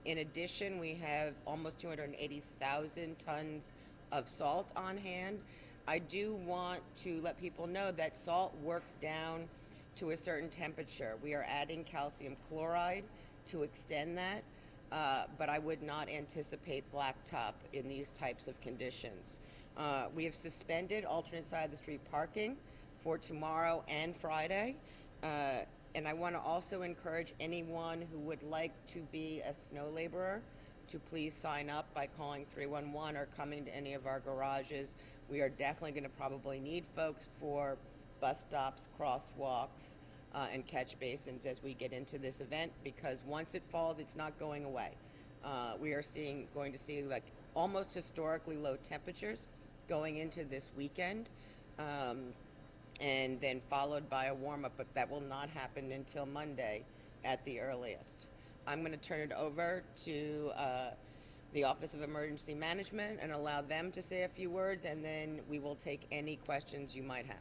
In addition, we have almost 280,000 tons of salt on hand. I do want to let people know that salt works down to a certain temperature. We are adding calcium chloride to extend that, but I would not anticipate blacktop in these types of conditions. We have suspended alternate side of the street parking for tomorrow and Friday. And I want to also encourage anyone who would like to be a snow laborer to please sign up by calling 311 or coming to any of our garages. We are definitely going to probably need folks for bus stops, crosswalks, and catch basins as we get into this event, because once it falls, it's not going away. We are going to see like almost historically low temperatures going into this weekend, and then followed by a warm-up, but that will not happen until Monday at the earliest. I'm going to turn it over to the Office of Emergency Management and allow them to say a few words, and then we will take any questions you might have.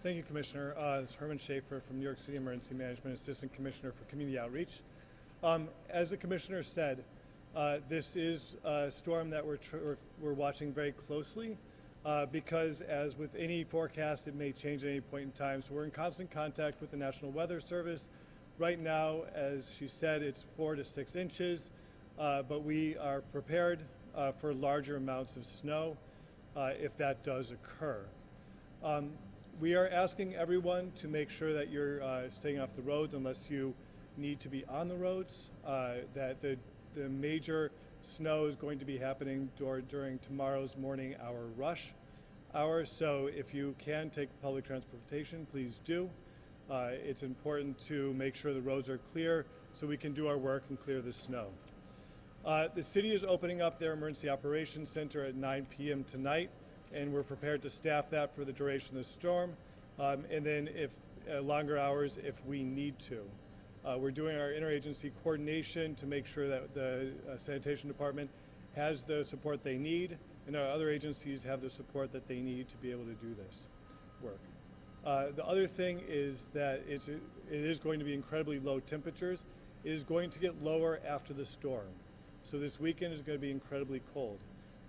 Thank you, Commissioner. It's Herman Schaefer from New York City Emergency Management, Assistant Commissioner for Community Outreach. As the Commissioner said, this is a storm that we're watching very closely because, as with any forecast, it may change at any point in time. So we're in constant contact with the National Weather Service. Right now, as she said, it's 4 to 6 inches, but we are prepared for larger amounts of snow if that does occur. We are asking everyone to make sure that you're staying off the roads unless you need to be on the roads, that the major snow is going to be happening during tomorrow's morning hour rush hour. So if you can take public transportation, please do. It's important to make sure the roads are clear so we can do our work and clear the snow. The city is opening up their Emergency Operations Center at 9 p.m. tonight, and we're prepared to staff that for the duration of the storm, and then if longer hours if we need to. We're doing our interagency coordination to make sure that the Sanitation Department has the support they need, and our other agencies have the support that they need to be able to do this work. The other thing is that it is going to be incredibly low temperatures. It is going to get lower after the storm. So this weekend is going to be incredibly cold.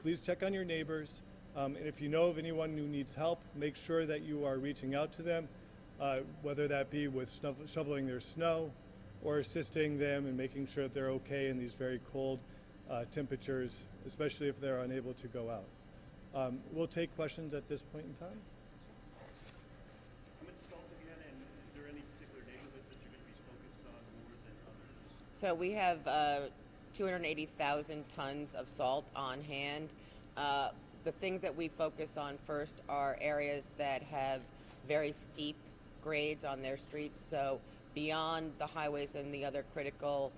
Please check on your neighbors, and if you know of anyone who needs help, make sure that you are reaching out to them, whether that be with shoveling their snow or assisting them and making sure that they're okay in these very cold temperatures, especially if they're unable to go out. We'll take questions at this point in time. How much salt again, and is there any particular neighborhoods that you're going to be focused on more than others? So we have 280,000 tons of salt on hand. The things that we focus on first are areas that have very steep grades on their streets. So beyond the highways and the other critical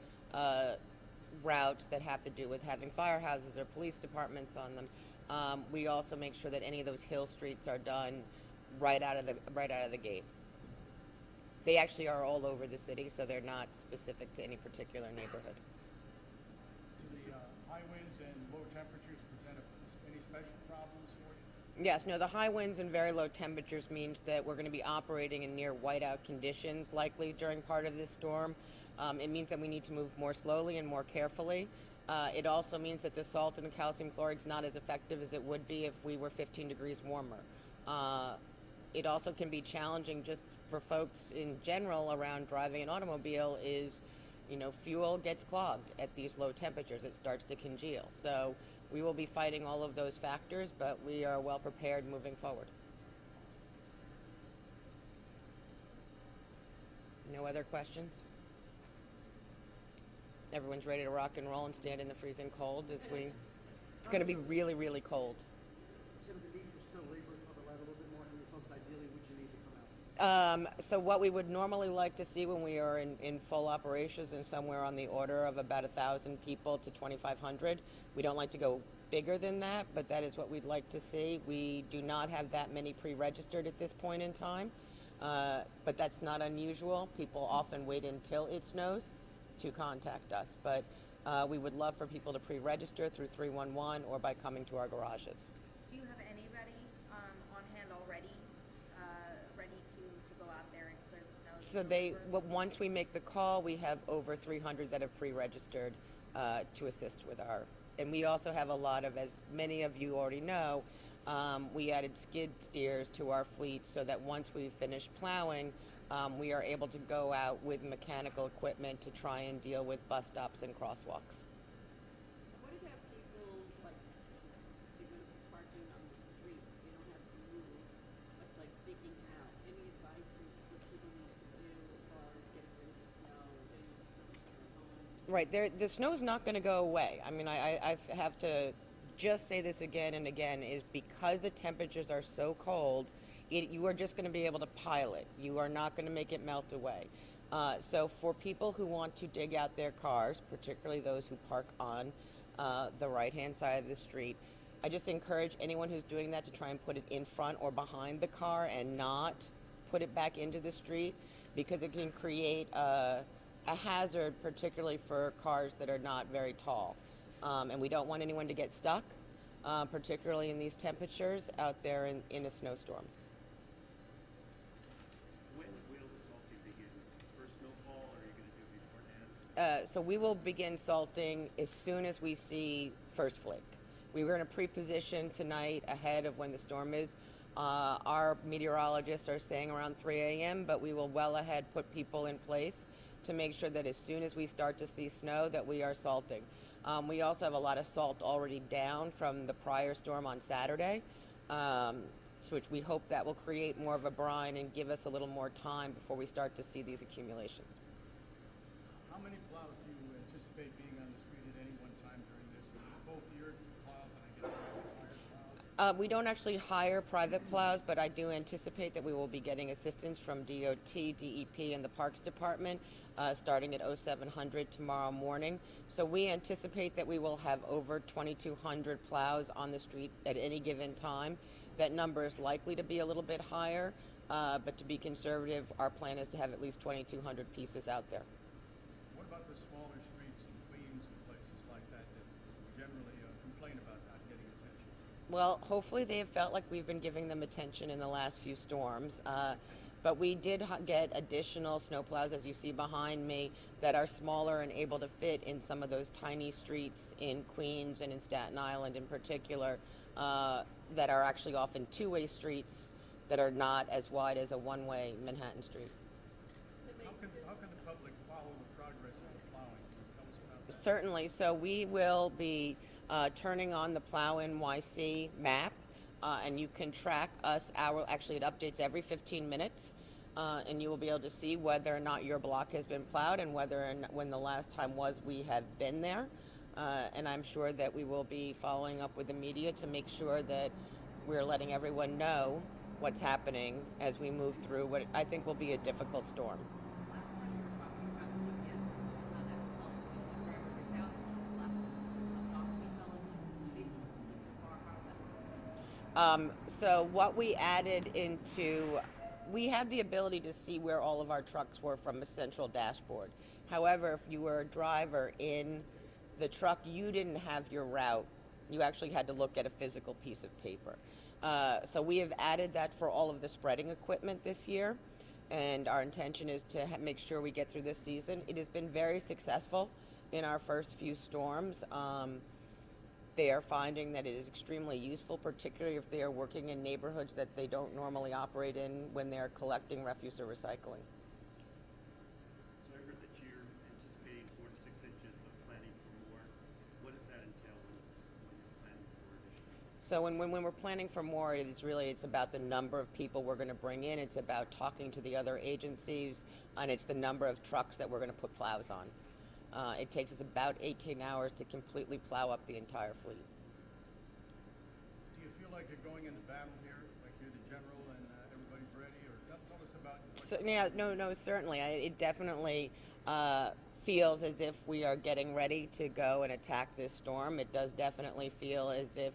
routes that have to do with having firehouses or police departments on them, we also make sure that any of those hill streets are done right out of the gate. They actually are all over the city, so they're not specific to any particular neighborhood. Does the high winds and low temperatures present any special problems for you? Yes, no, the high winds and very low temperatures means that we're going to be operating in near whiteout conditions likely during part of this storm. It means that we need to move more slowly and more carefully. It also means that the salt and the calcium chloride is not as effective as it would be if we were 15 degrees warmer. It also can be challenging just for folks in general around driving an automobile is, you know, fuel gets clogged at these low temperatures. It starts to congeal. So we will be fighting all of those factors, but we are well prepared moving forward. No other questions? Everyone's ready to rock and roll and stand in the freezing cold as it's going to be really, really cold. Some of the need for snow labor, talk about a little bit more, how many folks ideally would you need to come out? So what we would normally like to see when we are in full operations is somewhere on the order of about 1,000 people to 2,500. We don't like to go bigger than that, but that is what we'd like to see. We do not have that many pre-registered at this point in time, but that's not unusual. People often wait until it snows to contact us, but we would love for people to pre-register through 311 or by coming to our garages. Do you have anybody on hand already, ready to go out there and clear the So once we make the call, we have over 300 that have pre-registered to assist with our, and we also have a lot of, as many of you already know, we added skid steers to our fleet so that once we finish plowing, we are able to go out with mechanical equipment to try and deal with bus stops and crosswalks. What about people, like, they're gonna be parking on the street, they don't have to move, but like digging out? Any advice for what people need to do as far as getting rid of the snow, getting the snow to their home? Right, the snow's not going to go away. I mean, I have to just say this again and again, is because the temperatures are so cold, you are just going to be able to pile it. You are not going to make it melt away. So for people who want to dig out their cars, particularly those who park on the right-hand side of the street, I just encourage anyone who's doing that to try and put it in front or behind the car and not put it back into the street, because it can create a hazard, particularly for cars that are not very tall. And we don't want anyone to get stuck, particularly in these temperatures out there in a snowstorm. When will the salting begin? First snowfall, or are you going to do it beforehand? So we will begin salting as soon as we see first flake. We were in a pre-position tonight ahead of when the storm is. Our meteorologists are saying around 3 a.m., but we will well ahead put people in place to make sure that as soon as we start to see snow that we are salting. We also have a lot of salt already down from the prior storm on Saturday, which we hope that will create more of a brine and give us a little more time before we start to see these accumulations. How many plows do you anticipate being on the street at any one time during this? Both your plows and I guess private plows? We don't actually hire private plows, but I do anticipate that we will be getting assistance from DOT, DEP, and the Parks Department starting at 0700 tomorrow morning. So we anticipate that we will have over 2,200 plows on the street at any given time. That number is likely to be a little bit higher, but to be conservative, our plan is to have at least 2,200 pieces out there. What about the smaller streets in Queens and places like that that generally complain about not getting attention? Well, hopefully they have felt like we've been giving them attention in the last few storms. But we did get additional snowplows, as you see behind me, that are smaller and able to fit in some of those tiny streets in Queens and in Staten Island in particular, that are actually often two-way streets that are not as wide as a one-way Manhattan street. How can the public follow the progress of the plowing? Can you tell us about that? Certainly. So we will be turning on the Plow NYC map, and you can track us. Actually, it updates every 15 minutes, and you will be able to see whether or not your block has been plowed and whether and when the last time was we have been there. And I'm sure that we will be following up with the media to make sure that we're letting everyone know what's happening as we move through what I think will be a difficult storm. So what we added into, we had the ability to see where all of our trucks were from a central dashboard. However, if you were a driver in the truck, you didn't have your route. You actually had to look at a physical piece of paper. So we have added that for all of the spreading equipment this year, and our intention is to make sure we get through this season. It has been very successful in our first few storms. They are finding that it is extremely useful, particularly if they are working in neighborhoods that they don't normally operate in when they're collecting refuse or recycling. So I heard that you're anticipating 4 to 6 inches of planning for more. What does that entail when you're planning for additional? So when we're planning for more, it's about the number of people we're going to bring in. It's about talking to the other agencies, and it's the number of trucks that we're going to put plows on. It takes us about 18 hours to completely plow up the entire fleet. Do you feel like you're going into battle here, like you're the general and everybody's ready? Or tell us about what So, yeah, no, certainly. It definitely feels as if we are getting ready to go and attack this storm. It does definitely feel as if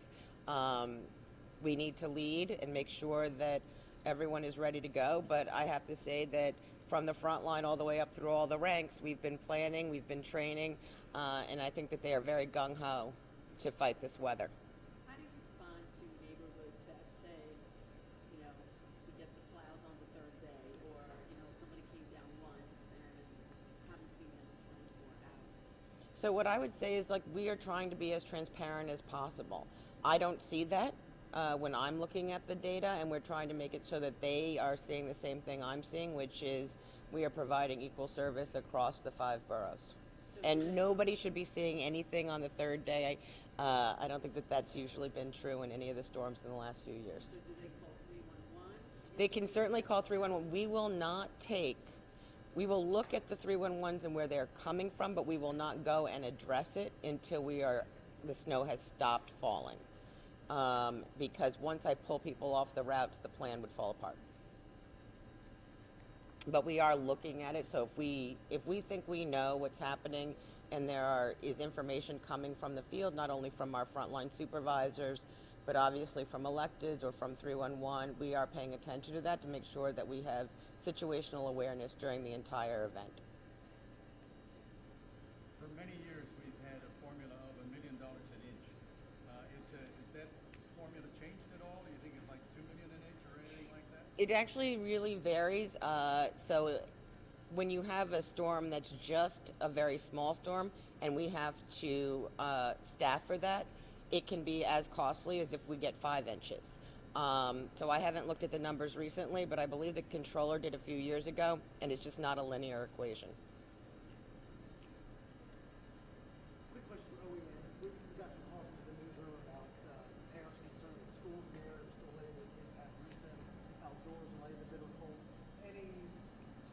we need to lead and make sure that everyone is ready to go. But I have to say that from the front line all the way up through all the ranks, we've been planning, we've been training, and I think that they are very gung-ho to fight this weather. How do you respond to neighborhoods that say, we get the plows on the third day, or, somebody came down So what I would say is, like, we are trying to be as transparent as possible. I don't see that when I'm looking at the data, and we're trying to make it so that they are seeing the same thing I'm seeing, which is we are providing equal service across the 5 boroughs. And nobody should be seeing anything on the third day. I don't think that that's usually been true in any of the storms in the last few years. So do they call 311? They can certainly call 311. We will look at the 311s and where they're coming from, but we will not go and address it until the snow has stopped falling. Because once I pull people off the routes, the plan would fall apart. But we are looking at it, so if we think we know what's happening and is information coming from the field, not only from our frontline supervisors, but obviously from electeds or from 311, we are paying attention to that to make sure that we have situational awareness during the entire event. For many years, we've had a formula of $1 million an inch. Is that formula changed at all? Do you think it's like $2 million an inch or anything like that? It actually really varies. So when you have a storm that's just a very small storm and we have to staff for that, it can be as costly as if we get 5 inches. So I haven't looked at the numbers recently, but I believe the controller did a few years ago, and it's just not a linear equation. Quick question for OE, man. We got some calls into the newsroom about parents concerned with schools near, still letting their kids have recess outdoors in light of the bitter cold. Any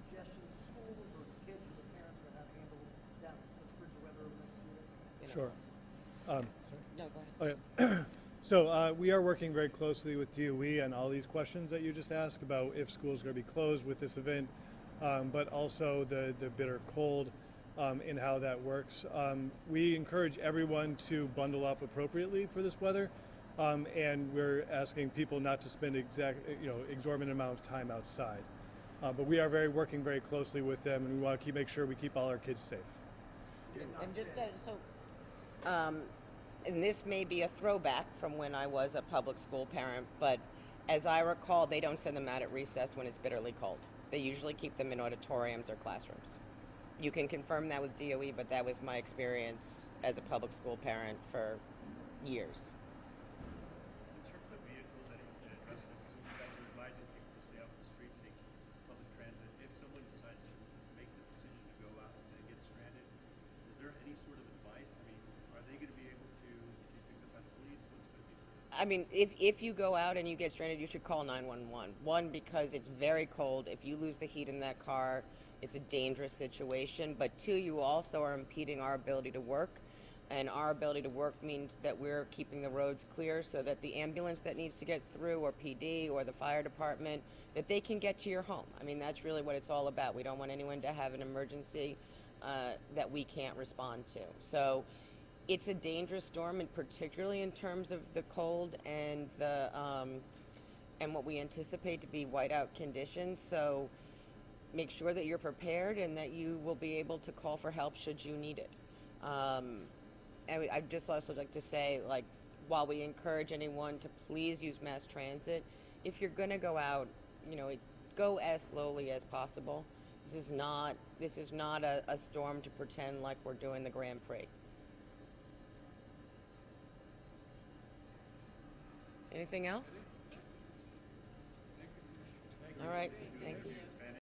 suggestions to schools or to kids or the parents for how to handle that such frigid weather over the next few days? You know. Sure. Sorry. No, go ahead. Oh, yeah. So we are working very closely with DOE on all these questions that you just asked about if schools are going to be closed with this event, but also the bitter cold and how that works. We encourage everyone to bundle up appropriately for this weather, and we're asking people not to spend exorbitant amount of time outside. But we are working very closely with them, and we want to make sure we keep all our kids safe. And just and this may be a throwback from when I was a public school parent, but as I recall, they don't send them out at recess when it's bitterly cold. They usually keep them in auditoriums or classrooms. You can confirm that with DOE, but that was my experience as a public school parent for years. In terms of vehicles, I didn't address this. You guys are advising people to stay off the street, take public transit. If someone decides to make the decision to go out and get stranded, is there any sort of advice? I mean, are they going to be able to be picked up by the police? What's going to be said? I mean, if you go out and you get stranded, you should call 911. One, because it's very cold. If you lose the heat in that car, it's a dangerous situation. But two, you also are impeding our ability to work. And our ability to work means that we're keeping the roads clear so that the ambulance that needs to get through, or PD, or the fire department, that they can get to your home. I mean, that's really what it's all about. We don't want anyone to have an emergency that we can't respond to. So it's a dangerous storm, and particularly in terms of the cold and and what we anticipate to be whiteout conditions. So make sure that you're prepared and that you will be able to call for help should you need it. And I'd just also like to say, like, while we encourage anyone to please use mass transit, if you're going to go out, go as slowly as possible. This is not a storm to pretend like we're doing the Grand Prix. Anything else? All right. Thank you.